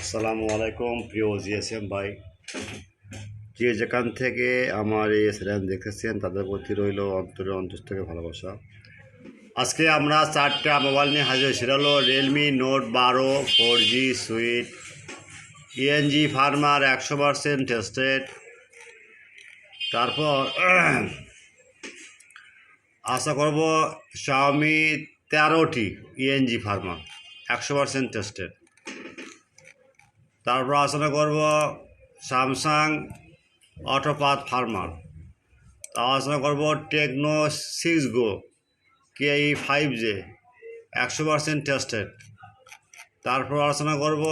আসসালামু আলাইকুম প্রিয় জিএসএম ভাই, যে যেখান থেকে আমার এই চ্যানেল দেখেছেন তাদের প্রতি রইল অন্তরের অন্তর থেকে ভালোবাসা। আজকে আমরা 4টা মোবাইল নিয়ে হাজির। সেটা হলো রিয়েলমি নোট 12 4G সুইট, ইএনজি ফার্মার 100% টেস্টেড। তারপর আশা করব Xiaomi 13T ENG firmware 100% tested. তারপর আলোচনা করব স্যামসাং অটোপাথ ফার্মার। আলোচনা করব টেকনো 6 গো KE5J 100% টেস্টেড। তারপর আলোচনা করব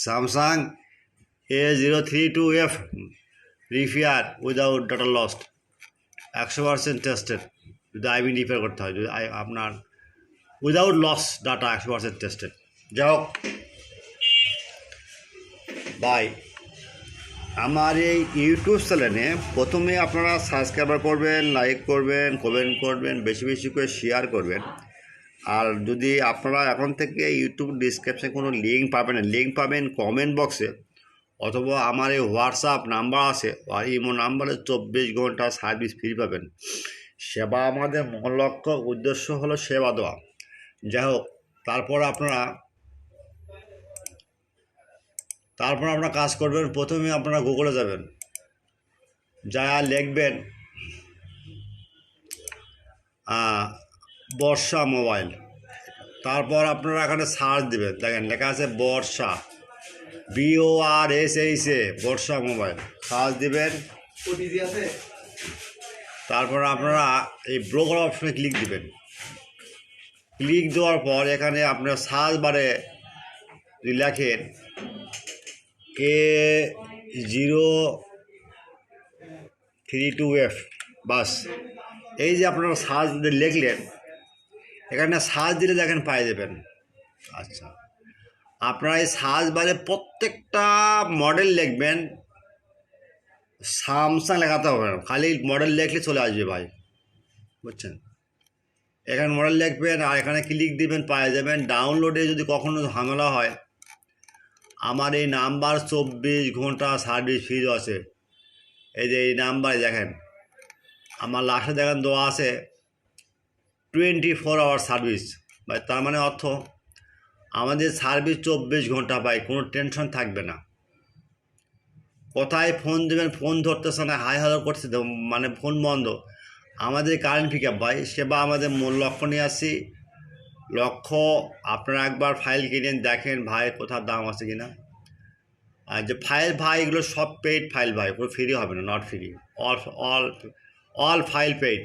Samsung A032F repair without data lost 100% tested. যদি আইবি রিপেয়ার করতে হয়, যদি আপনার উইদাউট লস ডাটা 100% টেস্টেড। যাই হোক ভাই, আমার এই ইউটিউব চ্যানেলে প্রথমে আপনারা সাবস্ক্রাইবার করবেন, লাইক করবেন, কমেন্ট করবেন, বেশি বেশি করে শেয়ার করবেন। আর যদি আপনারা এখন থেকে ইউটিউব ডিসক্রিপশানে কোনো লিঙ্ক পাবেন না, লিঙ্ক পাবেন কমেন্ট বক্সে, অথবা আমার এই হোয়াটসঅ্যাপ নাম্বার আছে আর ইমো নাম্বারে 24 ঘন্টা সার্ভিস ফ্রি পাবেন। সেবা আমাদের মূল লক্ষ্য উদ্দেশ্য হলো সেবা দেওয়া। যাই হোক, তারপর আপনারা কাজ করবেন। প্রথমে আপনারা গুগলে যাবেন, যা লিখবেন বর্ষা মোবাইল। তারপর আপনারা এখানে সার্চ দেবেন, দেখেন লেখা আছে বর্ষা, BORSHA বর্ষা মোবাইল, সার্চ দিবেন। তারপর আপনারা এই ব্রোকার অপশনে ক্লিক দিবেন। ক্লিক দেওয়ার পর এখানে আপনার সার্চ বারে লেখেন A032F, বাস। এই যে আপনারা সার্চ লিখলেন, এখানে সার্চ দিলে দেখেন পাই যাবেন। আচ্ছা, আপনারা এই সার্চ বারে প্রত্যেকটা মডেল লিখবেন, স্যামসাং লেখাতে হবে না, খালি মডেল লিখলে চলে আসবে ভাই, বুঝছেন। এখানে মডেল লিখবেন আর এখানে ক্লিক দিবেন, পাওয়া যাবেন। ডাউনলোডে যদি কখনো ঝামেলা হয়, আমার এই নাম্বার 24 ঘন্টা সার্ভিস ফ্রি আছে। এই যে এই নাম্বারে দেখেন, আমার লাস্টে দেখেন দেওয়া আছে 24 আওয়ার সার্ভিস। ভাই তার মানে অর্থ আমাদের সার্ভিস 24 ঘন্টা পাই, কোনো টেনশন থাকবে না। কোথায় ফোন দেবেন, ফোন ধরতেছে না, হাই হ্যালো করছে, মানে ফোন বন্ধ। আমাদের কারেন্ট পিক আপ ভাই, সেবা আমাদের মূল লক্ষ্য নিয়ে আসি। লক্ষ্য আপনারা একবার ফাইল কিনেন, দেখেন ভাই কোথার দাম আছে কিনা। আর যে ফাইল ভাই, এগুলো সব পেইড ফাইল ভাই, কোনো ফ্রি হবে না, not free, all file paid.